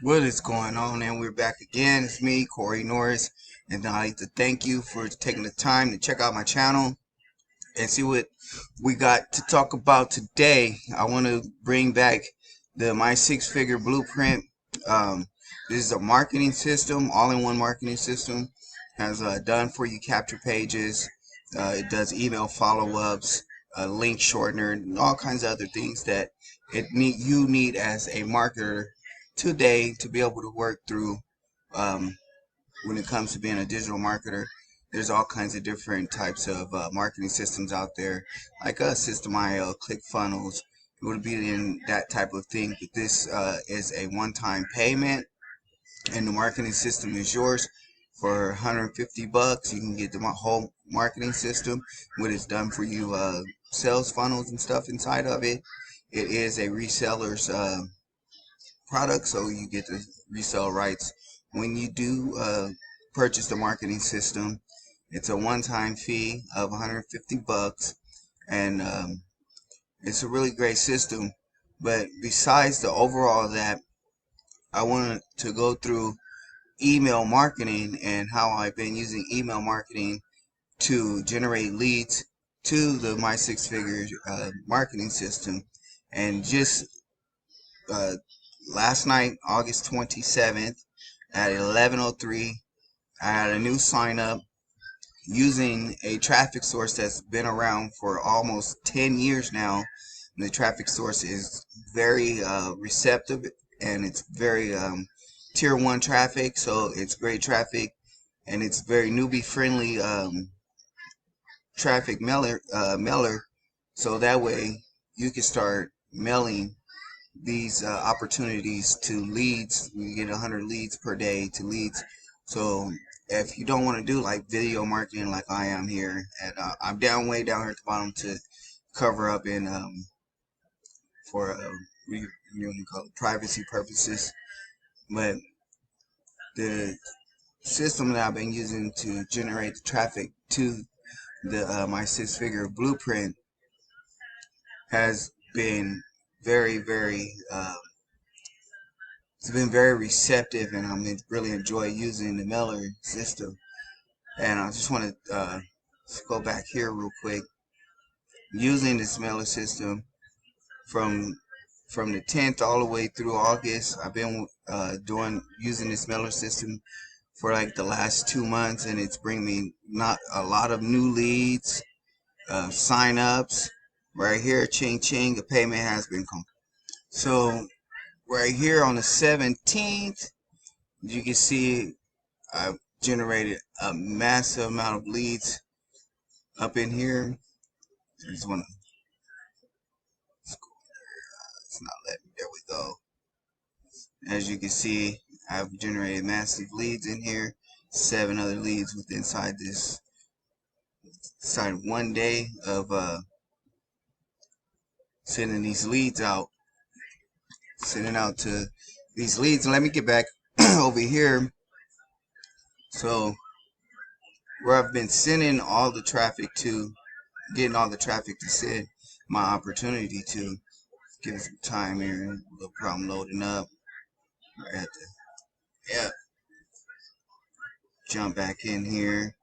What is going on? And we're back again. It's me, Corey Norris, and I'd like to thank you for taking the time to check out my channel and see what we got to talk about today. I want to bring back the My Six Figure Blueprint. Um, this is a marketing system, all-in-one marketing system. Has done for you capture pages. It does email follow-ups, link shortener, and all kinds of other things that you need as a marketer today to be able to work through. Um, when it comes to being a digital marketer, there's all kinds of different types of marketing systems out there, like System.io, ClickFunnels. It would be in that type of thing. But this is a one-time payment, and the marketing system is yours for 150 bucks. You can get the whole marketing system, what it's done for you, sales funnels and stuff inside of it. It is a reseller's product, so you get the resell rights when you do purchase the marketing system. It's a one-time fee of 150 bucks, and it's a really great system. But besides the overall that, I wanted to go through email marketing and how I've been using email marketing to generate leads to the My Six Figure marketing system. And just uh, last night, August 27th, at 11:03, I had a new sign up using a traffic source that's been around for almost 10 years now. And the traffic source is very receptive, and it's very tier 1 traffic, so it's great traffic, and it's very newbie friendly traffic mailer, so that way you can start mailing these opportunities to leads. You get 100 leads per day to leads. So if you don't want to do like video marketing like I am here, and I'm down way down here at the bottom to cover up in for call it privacy purposes, but the system that I've been using to generate the traffic to the My Six Figure Blueprint has been very it's been very receptive, and I'm really enjoy using the mailer system. And I just want to go back here real quick. Using this mailer system from the 10th all the way through August, I've been using this mailer system for like the last 2 months, and it's bringing me not a lot of new leads, sign ups. Right here, ching ching, the payment has been complete. So right here on the 17th, you can see I've generated a massive amount of leads up in here. I just want to, it's not letting me, there we go. As you can see, I've generated massive leads in here. 7 other leads within inside this, inside 1 day of sending these leads out. Sending out to these leads. And let me get back over here. So where I've been sending all the traffic to, getting all the traffic to send my opportunity to. Give it some time here. No problem loading up. I have to, yeah, jump back in here.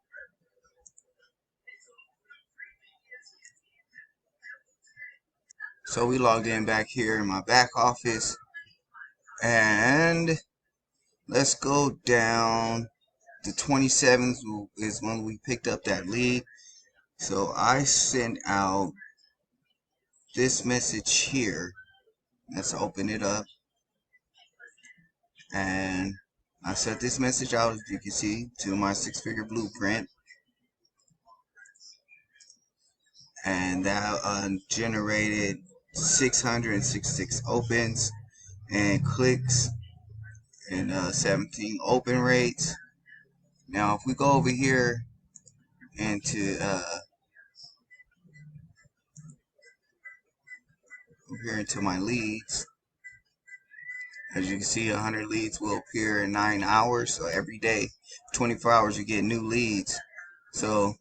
So we logged in back here in my back office, and let's go down. The 27th is when we picked up that lead. So I sent out this message here. Let's open it up, and I sent this message out, as you can see, to My Six Figure Blueprint, and that generated 666 opens and clicks, and 17 open rates. Now if we go over here into my leads, as you can see, 100 leads will appear in 9 hours. So every day, 24 hours, you get new leads. So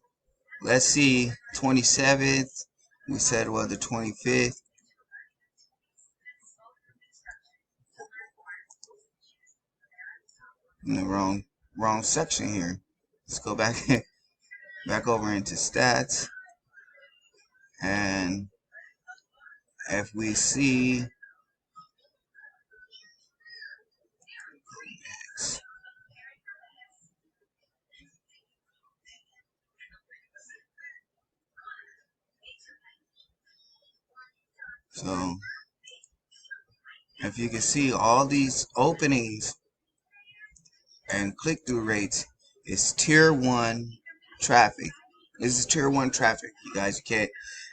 let's see, 27th, we said, well, the 25th. in the wrong section here. Let's go back back over into stats, and if we see, so if you can see all these openings and click-through rates is tier 1 traffic. This is tier 1 traffic, you guys. You can't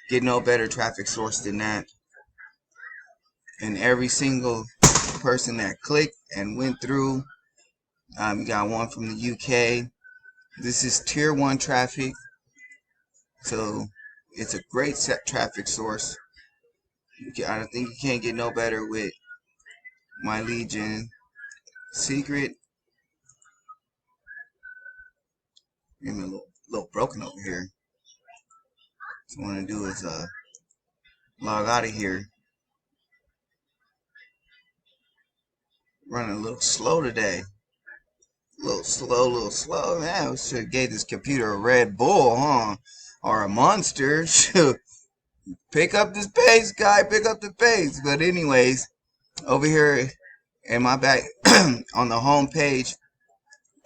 get no better traffic source than that. And every single person that clicked and went through, you got one from the UK. This is tier 1 traffic, so it's a great set traffic source. I don't think you can't get no better with my Legion secret. I'm a little broken over here. So what I want to do is log out of here. Running a little slow today. A little slow. Man, we should have gave this computer a Red Bull, huh? Or a Monster. Shoot. Pick up this pace, guy. Pick up the pace. But anyways, over here in my back on the home page,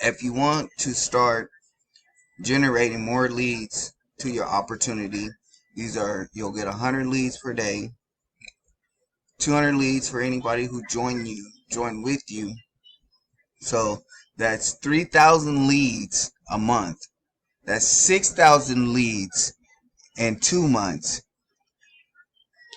if you want to start generating more leads to your opportunity, you'll get 100 leads per day, 200 leads for anybody who join with you. So that's 3,000 leads a month. That's 6,000 leads in 2 months.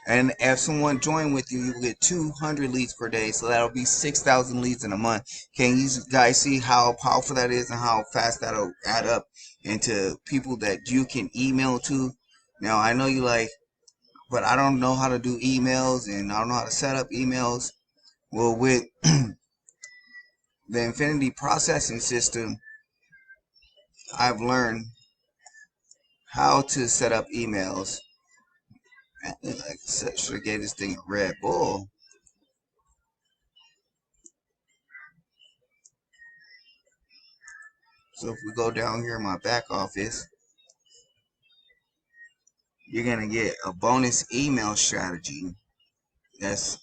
And if someone join with you, you will get 200 leads per day. So that'll be 6,000 leads in a month. Can you guys see how powerful that is and how fast that'll add up into people that you can email to? Now, I know you like, but I don't know how to do emails and I don't know how to set up emails. Well, with the Infinity processing system, I've learned how to set up emails. Like I said, should have gave this thing a Red Bull. So if we go down here in my back office, you're going to get a bonus email strategy that's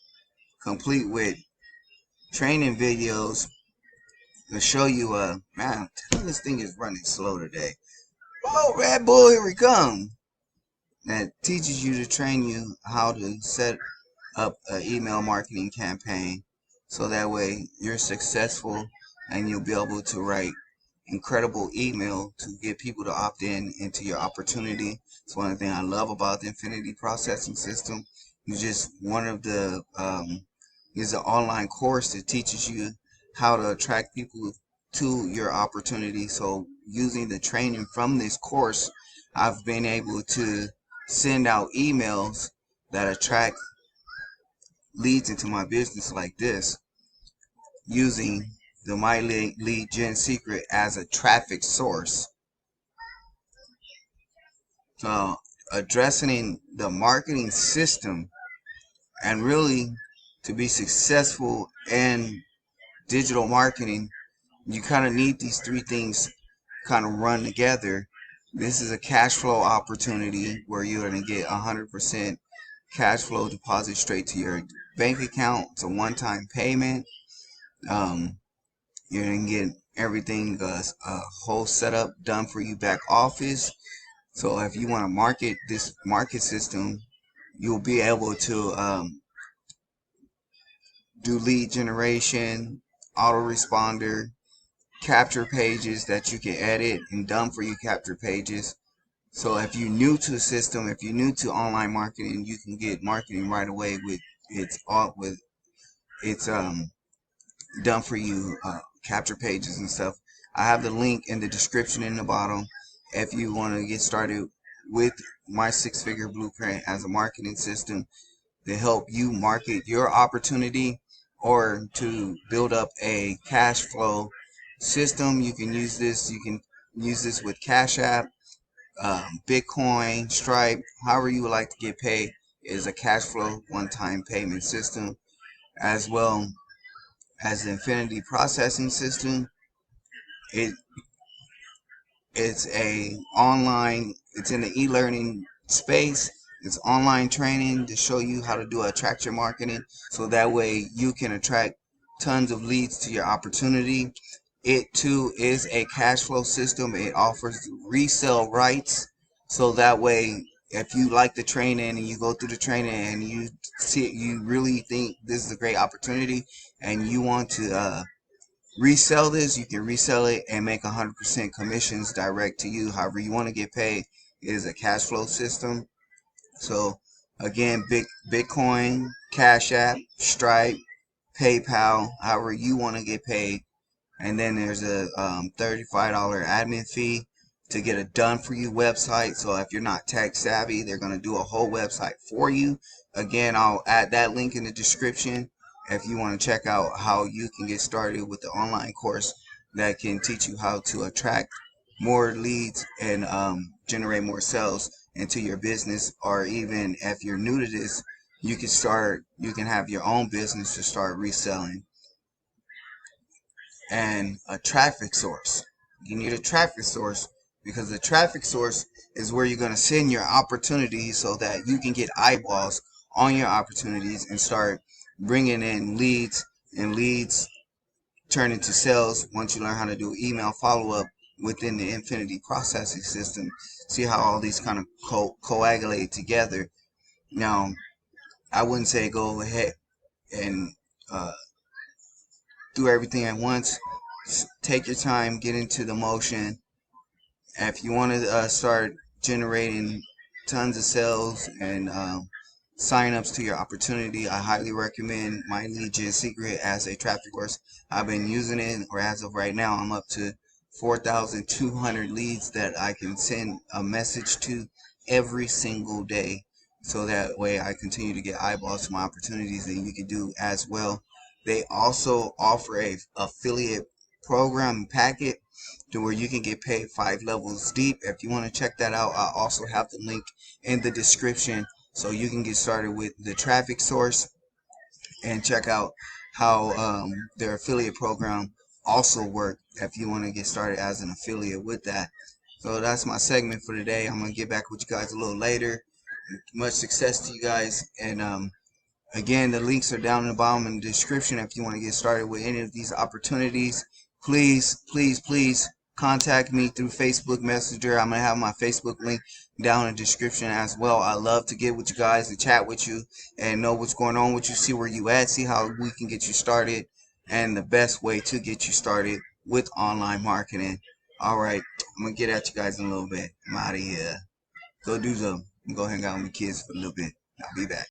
complete with training videos to show you, man, this thing is running slow today. Oh, Red Bull, here we come. That teaches you to train you how to set up an email marketing campaign so that way you're successful and you'll be able to write incredible email to get people to opt in into your opportunity. It's one of the things I love about the Infinity processing system. It's just one of the is an online course that teaches you how to attract people to your opportunity. So using the training from this course, I've been able to send out emails that attract leads into my business like this, using the My Lead Gen secret as a traffic source. So addressing the marketing system, and really to be successful in digital marketing, you kind of need these three things kind of run together. This is a cash flow opportunity where you're going to get 100% cash flow deposit straight to your bank account. It's a one-time payment. You're going to get everything, a whole setup done for you back office. So if you want to market this market system, you'll be able to do lead generation, autoresponder, capture pages that you can edit and done for you capture pages. So if you're new to the system, if you're new to online marketing, you can get marketing right away with it's done for you capture pages and stuff. I have the link in the description in the bottom if you want to get started with my 6-figure blueprint as a marketing system to help you market your opportunity or to build up a cash flow system. You can use this. You can use this with Cash App, Bitcoin, Stripe, however you would like to get paid. Is a cash flow one-time payment system as well as the Infinity Processing System. It it's a online. It's in the e-learning space. It's online training to show you how to do attraction marketing, so that way you can attract tons of leads to your opportunity. It too is a cash flow system. It offers resale rights, so that way if you like the training and you go through the training and you see you really think this is a great opportunity and you want to resell this, you can resell it and make 100% commissions direct to you. However you want to get paid, it is a cash flow system. So again, Bitcoin, Cash App, Stripe, PayPal, however you want to get paid. And then there's a $35 admin fee to get a done for you website. So if you're not tech savvy, they're going to do a whole website for you. Again, I'll add that link in the description if you want to check out how you can get started with the online course that can teach you how to attract more leads and generate more sales into your business. Or even if you're new to this, you can have your own business to start reselling. And a traffic source. You need a traffic source because the traffic source is where you're going to send your opportunities so that you can get eyeballs on your opportunities and start bringing in leads, and leads turn into sales once you learn how to do email follow-up within the Infinity Processing System. See how all these kind of coagulate together. Now, I wouldn't say go ahead and do everything at once. Take your time, get into the motion. If you want to start generating tons of sales and sign-ups to your opportunity, I highly recommend my Lead Gen Secret as a traffic course. I've been using it, or as of right now, I'm up to 4,200 leads that I can send a message to every single day. So that way I continue to get eyeballs to my opportunities, and you can do as well. They also offer a affiliate program packet to where you can get paid 5 levels deep. If you want to check that out, I also have the link in the description so you can get started with the traffic source and check out how their affiliate program also work if you want to get started as an affiliate with that. So that's my segment for today. I'm going to get back with you guys a little later. Much success to you guys, and again, the links are down in the bottom in the description if you want to get started with any of these opportunities. Please contact me through Facebook Messenger. I'm going to have my Facebook link down in the description as well. I love to get with you guys and chat with you and know what's going on with you, see where you at, see how we can get you started, and the best way to get you started with online marketing. Alright, I'm going to get at you guys in a little bit. I'm out of here. Go do something. Go hang out with my kids for a little bit. I'll be back.